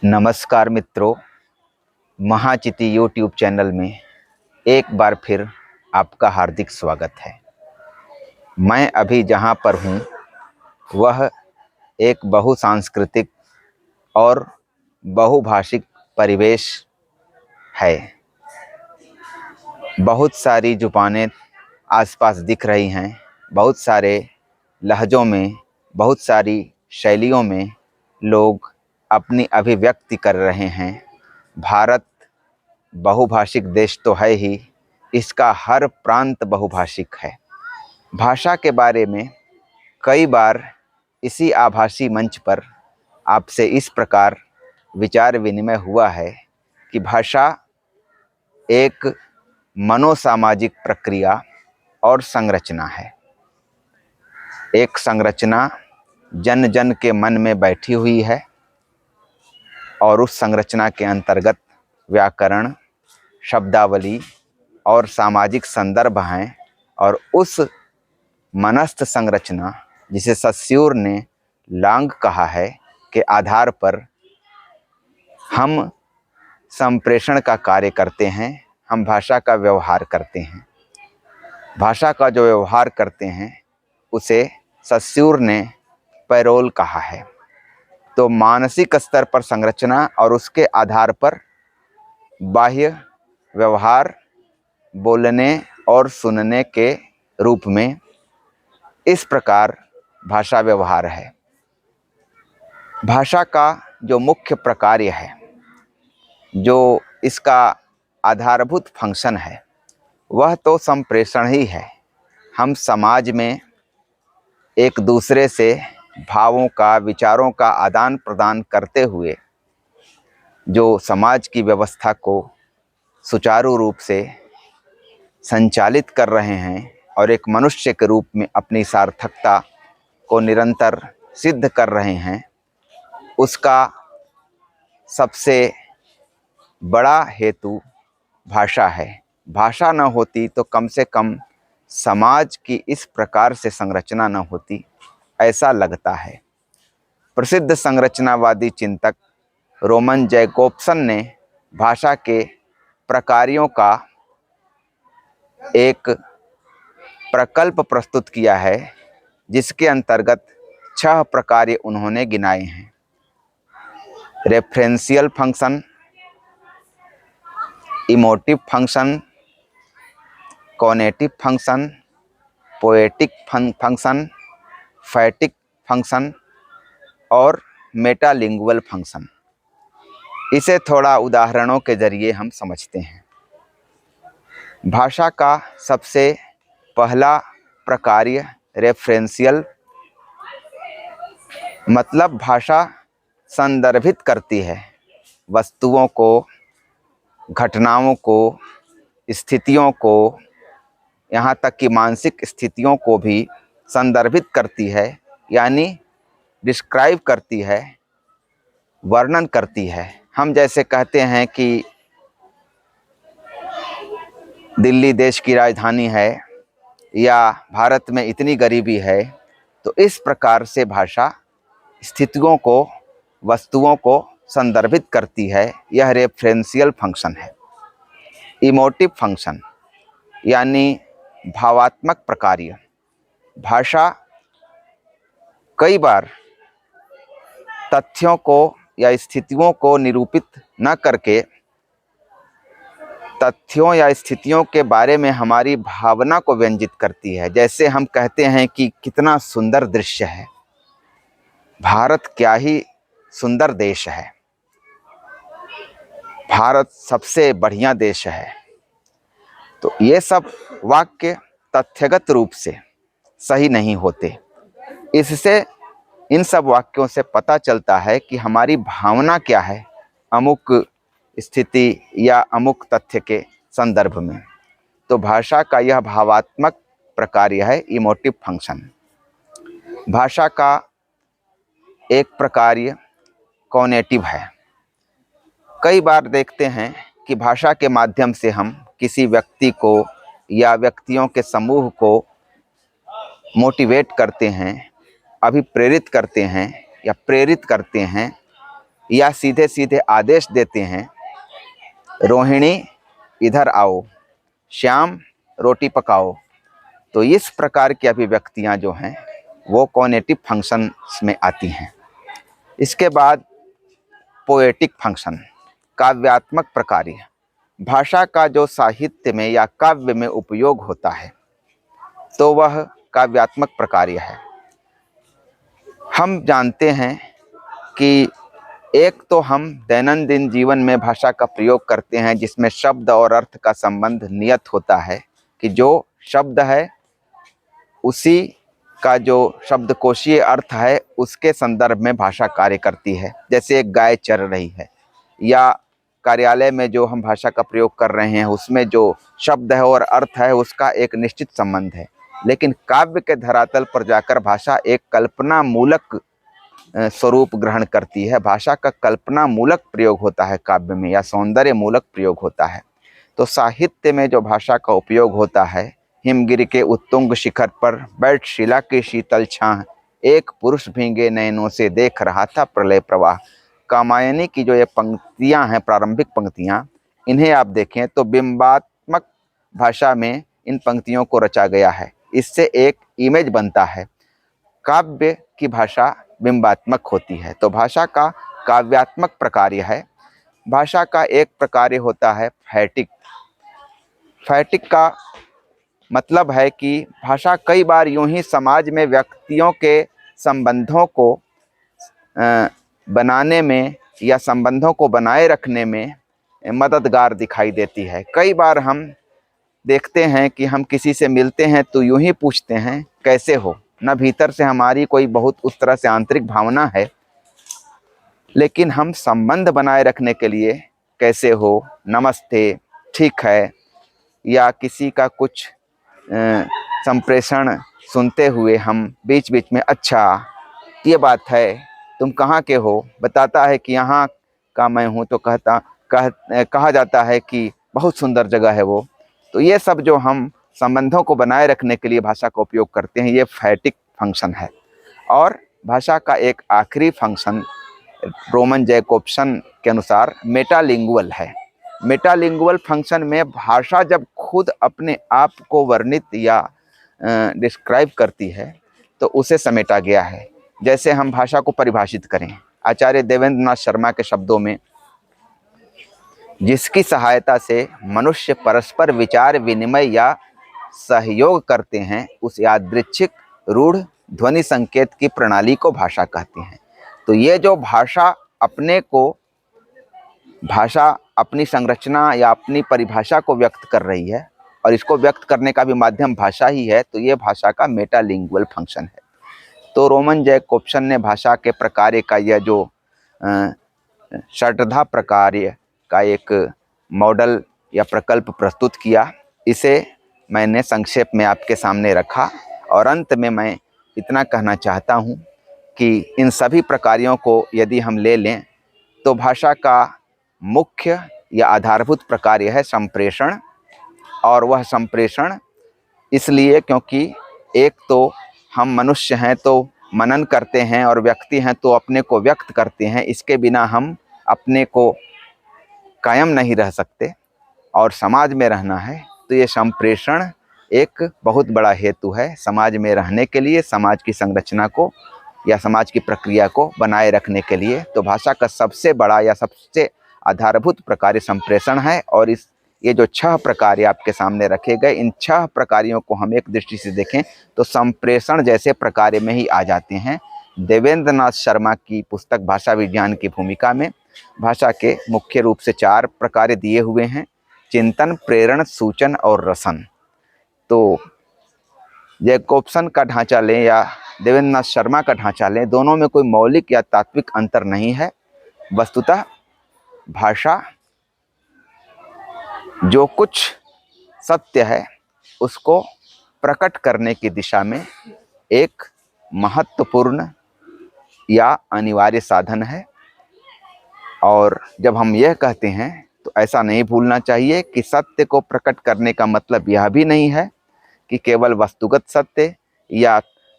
नमस्कार मित्रों, महाचिति YouTube channel में एक बार फिर आपका हार्दिक स्वागत है। मैं अभी जहाँ पर हूँ वह एक बहुसांस्कृतिक और बहुभाषिक परिवेश है। बहुत सारी जुबानें आसपास दिख रही हैं, बहुत सारे लहजों में, बहुत सारी शैलियों में लोग अपनी अभिव्यक्ति कर रहे हैं। भारत बहुभाषिक देश तो है ही, इसका हर प्रांत बहुभाषिक है। भाषा के बारे में कई बार इसी आभासी मंच पर आपसे इस प्रकार विचार विनिमय हुआ है कि भाषा एक मनोसामाजिक प्रक्रिया और संरचना है। एक संरचना जन जन के मन में बैठी हुई है और उस संरचना के अंतर्गत व्याकरण, शब्दावली और सामाजिक संदर्भ हैं, और उस मनस्थ संरचना जिसे सस्यूर ने लांग कहा है के आधार पर हम संप्रेषण का कार्य करते हैं, हम भाषा का व्यवहार करते हैं। भाषा का जो व्यवहार करते हैं उसे सस्यूर ने पैरोल कहा है। तो मानसिक स्तर पर संरचना और उसके आधार पर बाह्य व्यवहार, बोलने और सुनने के रूप में इस प्रकार भाषा व्यवहार है। भाषा का जो मुख्य प्रकार्य है, जो इसका आधारभूत फंक्शन है, वह तो संप्रेषण ही है। हम समाज में एक दूसरे से भावों का, विचारों का आदान प्रदान करते हुए जो समाज की व्यवस्था को सुचारू रूप से संचालित कर रहे हैं और एक मनुष्य के रूप में अपनी सार्थकता को निरंतर सिद्ध कर रहे हैं, उसका सबसे बड़ा हेतु भाषा है। भाषा न होती तो कम से कम समाज की इस प्रकार से संरचना न होती, ऐसा लगता है। प्रसिद्ध संरचनावादी चिंतक रोमन जैकोब्सन ने भाषा के प्रकारों का एक प्रकल्प प्रस्तुत किया है, जिसके अंतर्गत 6 प्रकार उन्होंने गिनाए हैं। Referential function, emotive function, cognitive function, poetic function, फैटिक function और मेटालिंगुअल फंक्शन। इसे थोड़ा उदाहरणों के जरिए हम समझते हैं। भाषा का सबसे पहला प्रकार्य रेफरेंशियल, मतलब भाषा संदर्भित करती है, वस्तुओं को, घटनाओं को, स्थितियों को, यहाँ तक कि मानसिक स्थितियों को भी संदर्भित करती है, यानी डिस्क्राइब करती है, वर्णन करती है। हम जैसे कहते हैं कि दिल्ली देश की राजधानी है या भारत में इतनी गरीबी है, तो इस प्रकार से भाषा स्थितियों को, वस्तुओं को संदर्भित करती है। यह रेफरेंशियल फंक्शन है। इमोटिव फंक्शन यानी भावात्मक प्रकार्य। भाषा कई बार तथ्यों को या स्थितियों को निरूपित न करके तथ्यों या स्थितियों के बारे में हमारी भावना को व्यंजित करती है। जैसे हम कहते हैं कि कितना सुंदर दृश्य है, भारत क्या ही सुंदर देश है, भारत सबसे बढ़िया देश है। तो ये सब वाक्य तथ्यगत रूप से सही नहीं होते। इससे इन सब वाक्यों से पता चलता है कि हमारी भावना क्या है अमुक स्थिति या अमुक तथ्य के संदर्भ में। तो भाषा का यह भावात्मक प्रकार्य है, इमोटिव फंक्शन। भाषा का एक प्रकार्य कॉग्निटिव है। कई बार देखते हैं कि भाषा के माध्यम से हम किसी व्यक्ति को या व्यक्तियों के समूह को मोटिवेट करते हैं, अभिप्रेरित करते हैं या प्रेरित करते हैं या सीधे सीधे आदेश देते हैं, रोहिणी इधर आओ, श्याम रोटी पकाओ, तो इस प्रकार की अभिव्यक्तियां जो हैं वो कॉग्निटिव फंक्शंस में आती हैं। इसके बाद पोएटिक फंक्शन, काव्यात्मक प्रकार्य। भाषा का जो साहित्य में या काव्य में उपयोग होता है तो वह काव्यात्मक प्रकार्य है। हम जानते हैं कि एक तो हम दैनंदिन जीवन में भाषा का प्रयोग करते हैं जिसमें शब्द और अर्थ का संबंध नियत होता है कि जो शब्द है उसी का जो शब्दकोशीय अर्थ है उसके संदर्भ में भाषा कार्य करती है। जैसे एक गाय चर रही है या कार्यालय में जो हम भाषा का प्रयोग कर रहे हैं उसमें जो शब्द है और अर्थ है उसका एक निश्चित संबंध है। लेकिन काव्य के धरातल पर जाकर भाषा एक कल्पना मूलक स्वरूप ग्रहण करती है। भाषा का कल्पना मूलक प्रयोग होता है काव्य में या सौंदर्य मूलक प्रयोग होता है। तो साहित्य में जो भाषा का उपयोग होता है, हिमगिरी के उत्तुंग शिखर पर बैठ शिला की शीतल छाह, एक पुरुष भीगे नयनों से देख रहा था प्रलय प्रवाह। कामायनी की जो ये पंक्तियां हैं, प्रारंभिक पंक्तियां, इन्हें आप देखें तो बिंबात्मक भाषा में इन पंक्तियों को रचा गया है। इससे एक इमेज बनता है। काव्य की भाषा बिंबात्मक होती है। तो भाषा का काव्यात्मक प्रकार्य है। भाषा का एक प्रकार्य होता है फैटिक। फैटिक का मतलब है कि भाषा कई बार यूं ही समाज में व्यक्तियों के संबंधों को बनाने में या संबंधों को बनाए रखने में मददगार दिखाई देती है। कई बार हम देखते हैं कि हम किसी से मिलते हैं तो यूं ही पूछते हैं कैसे हो, ना भीतर से हमारी कोई बहुत उस तरह से आंतरिक भावना है, लेकिन हम संबंध बनाए रखने के लिए कैसे हो, नमस्ते, ठीक है, या किसी का कुछ संप्रेषण सुनते हुए हम बीच बीच में अच्छा ये बात है, तुम कहाँ के हो, बताता है कि यहाँ का मैं हूँ, तो कहा जाता है कि बहुत सुंदर जगह है वो। तो ये सब जो हम संबंधों को बनाए रखने के लिए भाषा का उपयोग करते हैं, ये फैटिक फंक्शन है। और भाषा का एक आखिरी फंक्शन रोमन जैकोब्सन के अनुसार मेटालिंगुअल है। मेटालिंगुअल फंक्शन में भाषा जब खुद अपने आप को वर्णित या डिस्क्राइब करती है तो उसे समेटा गया है। जैसे हम भाषा को परिभाषित करें, आचार्य देवेंद्र नाथ शर्मा के शब्दों में, जिसकी सहायता से मनुष्य परस्पर विचार विनिमय या सहयोग करते हैं, उस यादृच्छिक रूढ़ ध्वनि संकेत की प्रणाली को भाषा कहते हैं। तो ये जो भाषा अपनी संरचना या अपनी परिभाषा को व्यक्त कर रही है और इसको व्यक्त करने का भी माध्यम भाषा ही है, तो ये भाषा का मेटालिंगुअल फंक्शन है। तो रोमन जैकोब्सन ने भाषा के प्रकार्य का यह जो षड्धा प्रकार्य का एक मॉडल या प्रकल्प प्रस्तुत किया, इसे मैंने संक्षेप में आपके सामने रखा। और अंत में मैं इतना कहना चाहता हूँ कि इन सभी प्रकार्यों को यदि हम ले लें तो भाषा का मुख्य या आधारभूत प्रकार्य है संप्रेषण। और वह संप्रेषण इसलिए क्योंकि एक तो हम मनुष्य हैं तो मनन करते हैं और व्यक्ति हैं तो अपने को व्यक्त करते हैं। इसके बिना हम अपने को कायम नहीं रह सकते और समाज में रहना है, तो ये संप्रेषण एक बहुत बड़ा हेतु है समाज में रहने के लिए, समाज की संरचना को या समाज की प्रक्रिया को बनाए रखने के लिए। तो भाषा का सबसे बड़ा या सबसे आधारभूत प्रकार्य संप्रेषण है। और ये जो 6 प्रकार्य आपके सामने रखे गए, इन 6 प्रकार्यों को हम एक दृष्टि से देखें तो संप्रेषण जैसे प्रकार्य में ही आ जाते हैं। देवेंद्र नाथ शर्मा की पुस्तक भाषा विज्ञान की भूमिका में भाषा के मुख्य रूप से 4 प्रकार्य दिए हुए हैं: चिंतन, प्रेरण, सूचन और रसन। तो जैकोब्सन का ढांचा लें या देवेंद्र नाथ शर्मा का ढांचा लें, दोनों में कोई मौलिक या तात्विक अंतर नहीं है। वस्तुतः भाषा जो कुछ सत्य है उसको प्रकट करने की दिशा में एक महत्वपूर्ण या अनिवार्य साधन है। और जब हम यह कहते हैं तो ऐसा नहीं भूलना चाहिए कि सत्य को प्रकट करने का मतलब यह भी नहीं है कि केवल वस्तुगत सत्य या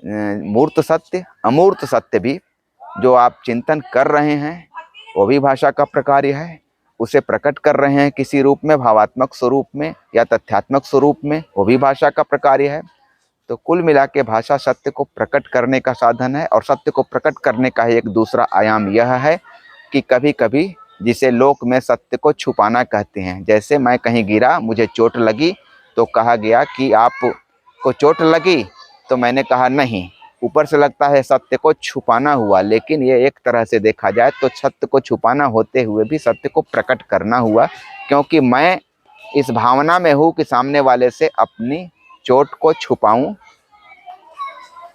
मूर्त सत्य, अमूर्त सत्य भी जो आप चिंतन कर रहे हैं वो भी भाषा का प्रकार्य है। उसे प्रकट कर रहे हैं किसी रूप में, भावात्मक स्वरूप में या तथ्यात्मक स्वरूप में, वो भी भाषा का प्रकार्य है। तो कुल मिला के भाषा सत्य को प्रकट करने का साधन है। और सत्य को प्रकट करने का एक दूसरा आयाम यह है कि कभी कभी जिसे लोक में सत्य को छुपाना कहते हैं, जैसे मैं कहीं गिरा, मुझे चोट लगी, तो कहा गया कि आपको चोट लगी, तो मैंने कहा नहीं। ऊपर से लगता है सत्य को छुपाना हुआ, लेकिन ये एक तरह से देखा जाए तो सत्य को छुपाना होते हुए भी सत्य को प्रकट करना हुआ, क्योंकि मैं इस भावना में हूँ कि सामने वाले से अपनी चोट को छुपाऊं।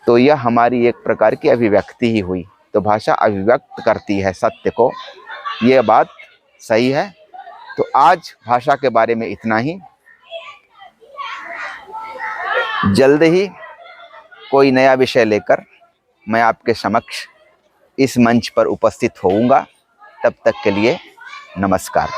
तो यह हमारी एक प्रकार की अभिव्यक्ति ही हुई। तो भाषा अभिव्यक्त करती है सत्य को, ये बात सही है। तो आज भाषा के बारे में इतना ही। जल्द ही कोई नया विषय लेकर मैं आपके समक्ष इस मंच पर उपस्थित होऊंगा। तब तक के लिए नमस्कार।